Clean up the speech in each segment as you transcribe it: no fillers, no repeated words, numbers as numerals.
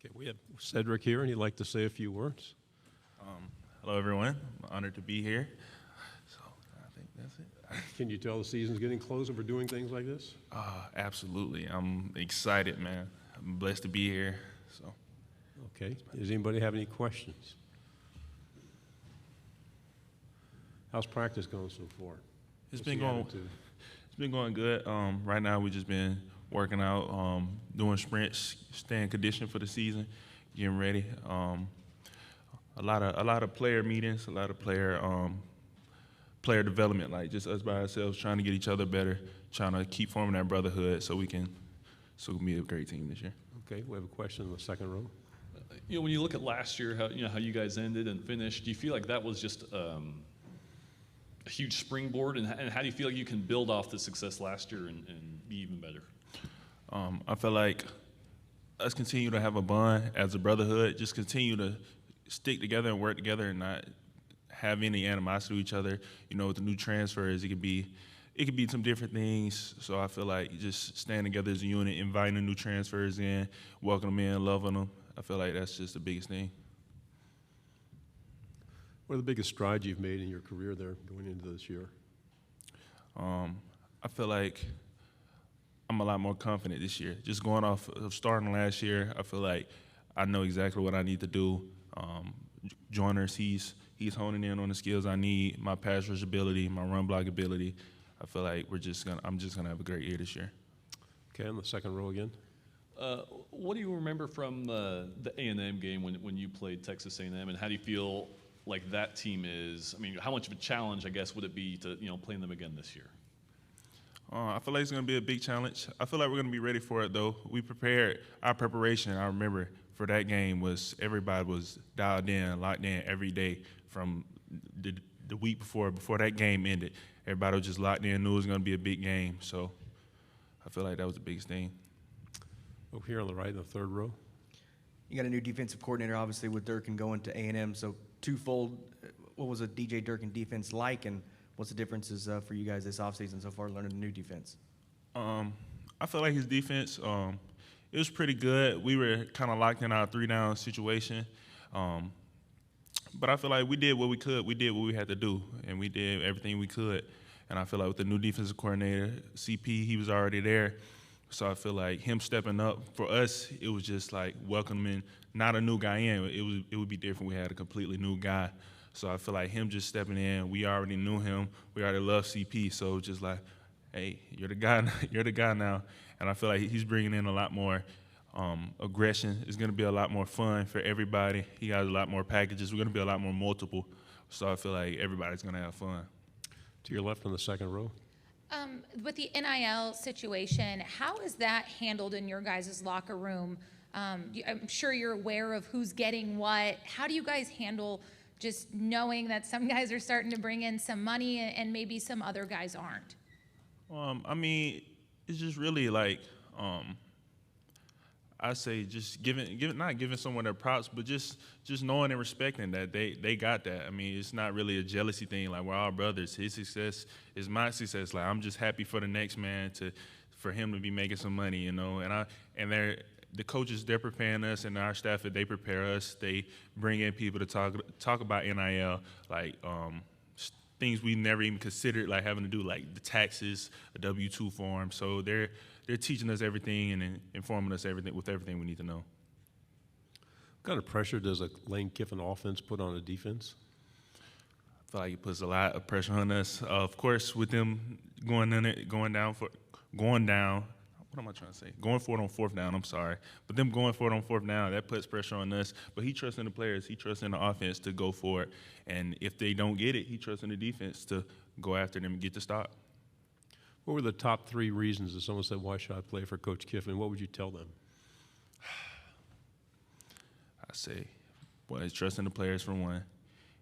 Okay, we have Cedric here, and he'd like to say a few words. Hello, everyone. I'm honored to be here. So I think that's it. Can you tell the season's getting closer for doing things like this? Absolutely. I'm excited, man. I'm blessed to be here. So Okay. Does anybody have any questions? How's practice going so far? it's What's been the going. attitude? It's been going good. Right now, we just been working out, doing sprints, staying conditioned for the season, getting ready. A lot of player meetings, a lot of player development, like just us by ourselves, trying to get each other better, trying to keep forming that brotherhood so we can be a great team this year. Okay, we have a question in the second row. When you look at last year, how you guys ended and finished, do you feel like that was just a huge springboard, and how do you feel like you can build off the success last year and be even better? I feel like us continue to have a bond as a brotherhood, just continue to stick together and work together and not have any animosity to each other. With the new transfers, it could be some different things. So I feel like just staying together as a unit, inviting new transfers in, welcoming them in, loving them. I feel like that's just the biggest thing. What are the biggest strides you've made in your career there going into this year? I feel like I'm a lot more confident this year. Just going off of starting last year, I feel like I know exactly what I need to do. Joiners, he's honing in on the skills I need, my pass rush ability, my run block ability. I feel like I'm just gonna have a great year this year. Okay, on the second row again. What do you remember from the A&M game when you played Texas A&M, and how do you feel like that team is? I mean, how much of a challenge, I guess, would it be to playing them again this year? I feel like it's going to be a big challenge. I feel like we're going to be ready for it, though. We prepared. Our preparation, I remember, for that game was everybody was dialed in, locked in every day from the week before that game ended. Everybody was just locked in, knew it was going to be a big game. So I feel like that was the biggest thing. Over here on the right in the third row. You got a new defensive coordinator, obviously, with Durkin going to A&M. So twofold, what was a DJ Durkin defense like, and what's the differences for you guys this offseason so far learning the new defense? I feel like his defense, it was pretty good. We were kind of locked in our 3-down situation. But I feel like we did what we could. We did what we had to do, and we did everything we could. And I feel like with the new defensive coordinator, CP, he was already there. So I feel like him stepping up, for us, it was just like welcoming not a new guy in. It would be different. We had a completely new guy. So I feel like him just stepping in, we already knew him. We already loved CP. So just like, hey, you're the guy. You're the guy now. And I feel like he's bringing in a lot more aggression. It's going to be a lot more fun for everybody. He has a lot more packages. We're going to be a lot more multiple. So I feel like everybody's going to have fun. To your left on the second row. With the NIL situation, how is that handled in your guys' locker room? I'm sure you're aware of who's getting what. How do you guys handle just knowing that some guys are starting to bring in some money and maybe some other guys aren't? I mean, it's just really like, I say just not giving someone their props, but just knowing and respecting that they got that. I mean, it's not really a jealousy thing. Like, we're all brothers. His success is my success. Like, I'm just happy for the next man for him to be making some money, And the coaches, they're preparing us, and our staff, they prepare us. They bring in people to talk about NIL, like things we never even considered, like having to do, like the taxes, a W-2 form. So they're teaching us everything and informing us with everything we need to know. What kind of pressure does a Lane Kiffin offense put on a defense? I feel like it puts a lot of pressure on us. Of course, with them going down. What am I trying to say? Going for it on fourth down, I'm sorry. But them going for it on fourth down, that puts pressure on us. But he trusts in the players. He trusts in the offense to go for it. And if they don't get it, he trusts in the defense to go after them and get the stop. What were the top 3 reasons if someone said, why should I play for Coach Kiffin? What would you tell them? I say, well, he's trusting the players for one.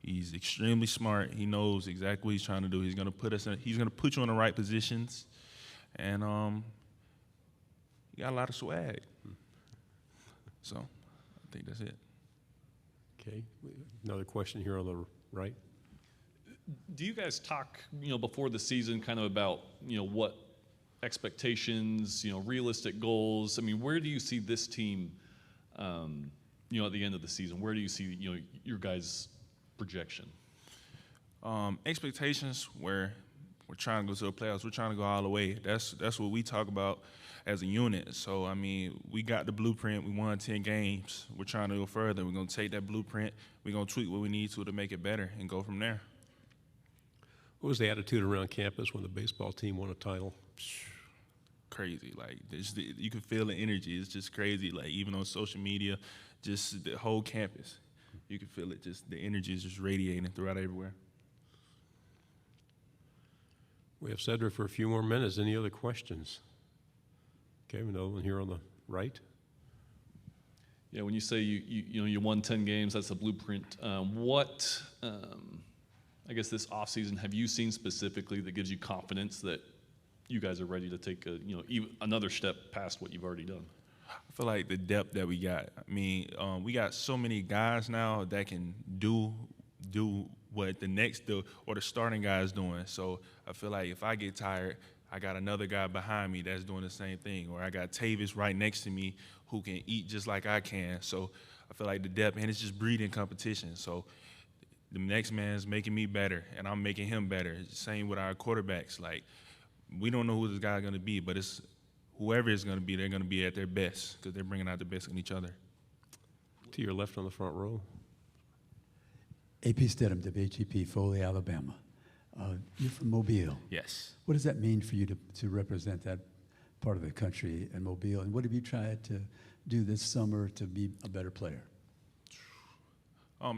He's extremely smart. He knows exactly what he's trying to do. He's going to put you in the right positions. And he got a lot of swag. So I think that's it. Okay. Another question here on the right. Do you guys talk, before the season, kind of about, what expectations, realistic goals? I mean, where do you see this team you know, at the end of the season? Where do you see, you know, your guys' projection? Expectations where we're trying to go to the playoffs. We're trying to go all the way. That's what we talk about as a unit. So, I mean, we got the blueprint. We won 10 games. We're trying to go further. We're going to take that blueprint. We're going to tweak what we need to make it better and go from there. What was the attitude around campus when the baseball team won a title? Crazy. Like, you can feel the energy. It's just crazy. Like, even on social media, just the whole campus, you can feel it. Just the energy is just radiating throughout everywhere. We have Cedric for a few more minutes. Any other questions? Okay, we know one here on the right. Yeah, when you say you won 10 games, that's a blueprint. I guess this offseason, have you seen specifically that gives you confidence that you guys are ready to take even another step past what you've already done? I feel like the depth that we got. I mean, we got so many guys now that can do what the starting guy is doing. So I feel like if I get tired, I got another guy behind me that's doing the same thing, or I got Tavis right next to me who can eat just like I can. So I feel like the depth, and it's just breeding competition. So the next man's making me better, and I'm making him better. It's the same with our quarterbacks. Like, we don't know who this guy's going to be, but it's whoever it's going to be, they're going to be at their best because they're bringing out the best in each other. To your left on the front row. AP Stedham, WHEP, Foley, Alabama. You're from Mobile. Yes. What does that mean for you to represent that part of the country in Mobile? And what have you tried to do this summer to be a better player?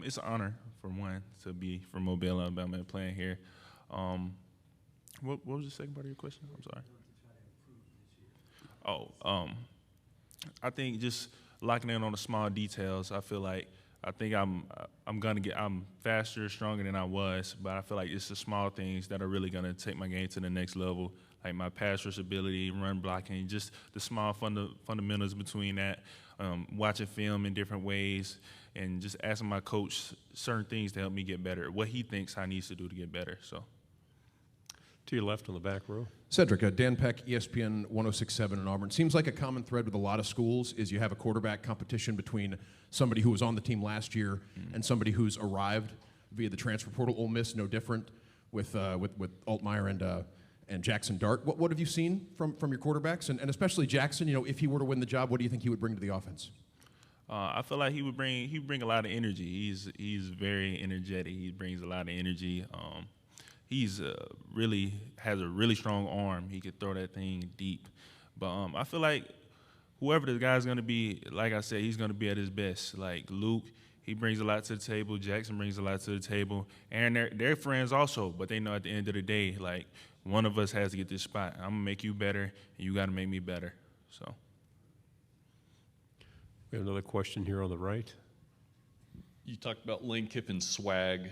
It's an honor, for one, to be from Mobile, Alabama, and playing here. What was the second part of your question? I'm sorry. I think just locking in on the small details. I think I'm faster, stronger than I was, but I feel like it's the small things that are really gonna take my game to the next level, like my pass rush ability, run blocking, just the small fundamentals between that, watching film in different ways, and just asking my coach certain things to help me get better, what he thinks I need to do to get better. So. To your left on the back row. Cedric, Dan Peck, ESPN 106.7 in Auburn. Seems like a common thread with a lot of schools is you have a quarterback competition between somebody who was on the team last year and somebody who's arrived via the transfer portal. Ole Miss, no different with Altmaier and Jackson Dart. What have you seen from your quarterbacks, and especially Jackson? If he were to win the job, what do you think he would bring to the offense? I feel like he would bring a lot of energy. He's very energetic. He brings a lot of energy. He's really has a really strong arm. He could throw that thing deep. But I feel like whoever the guy's going to be, like I said, he's going to be at his best. Like Luke, he brings a lot to the table. Jackson brings a lot to the table. And they're friends also, but they know at the end of the day, like, one of us has to get this spot. I'm going to make you better, and you got to make me better. So. We have another question here on the right. You talked about Lane Kiffin's swag.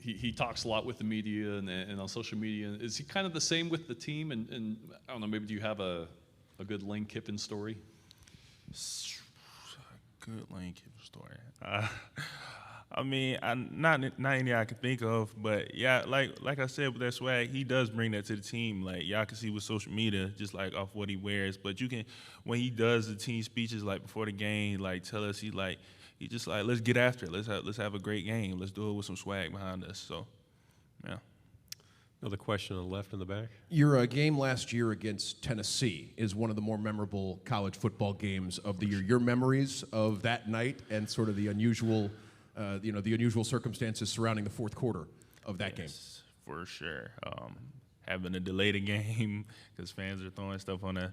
He talks a lot with the media and on social media. Is he kind of the same with the team? And I don't know, maybe do you have a good Lane Kiffin story? Good Lane Kiffin story. I mean, not any I can think of, but yeah, like I said with that swag, he does bring that to the team. Like, y'all can see with social media, just like off what he wears. But you can, when he does the team speeches like before the game, like tell us he just like, let's get after it. Let's have a great game. Let's do it with some swag behind us. So, yeah. Another question on the left in the back. Your game last year against Tennessee is one of the more memorable college football games of the year. Your memories of that night and sort of the unusual, the unusual circumstances surrounding the fourth quarter of that game. For sure. Having to delay the game because fans are throwing stuff on the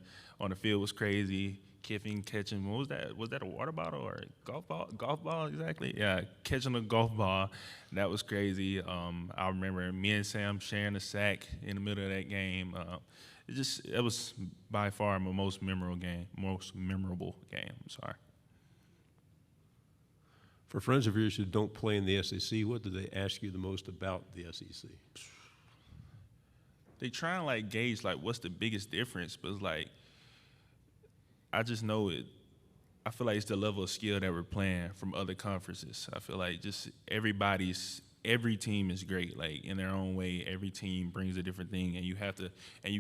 field was crazy. Kiffin catching, what was that? Was that a water bottle or a golf ball? Golf ball, exactly. Yeah, catching a golf ball, that was crazy. I remember me and Sam sharing a sack in the middle of that game. It was by far my most memorable game. I'm sorry. For friends of yours who don't play in the SEC, what do they ask you the most about the SEC? They try and like gauge like what's the biggest difference, but it's like I just know it. I feel like it's the level of skill that we're playing from other conferences. I feel like just everybody's every team is great, like in their own way. Every team brings a different thing, and you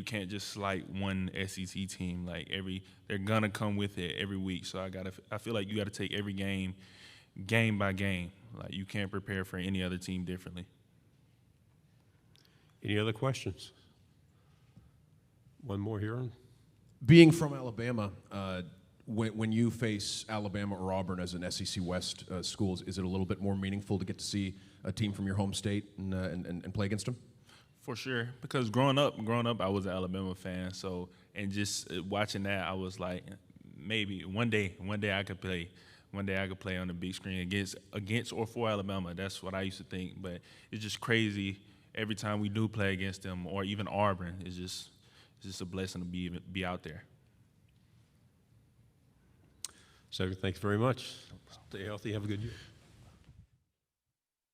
can't just slight one SEC team. Like they're gonna come with it every week. So I feel like you got to take every game by game. Like you can't prepare for any other team differently. Any other questions? One more here. Being from Alabama, when you face Alabama or Auburn as an SEC West schools, is it a little bit more meaningful to get to see a team from your home state and play against them? For sure, because growing up, I was an Alabama fan. So, and just watching that, I was like, maybe one day I could play. One day I could play on the big screen against or for Alabama. That's what I used to think. But it's just crazy every time we do play against them, or even Auburn. It's just a blessing to be out there. Cedric, thanks very much. Stay healthy. Have a good year.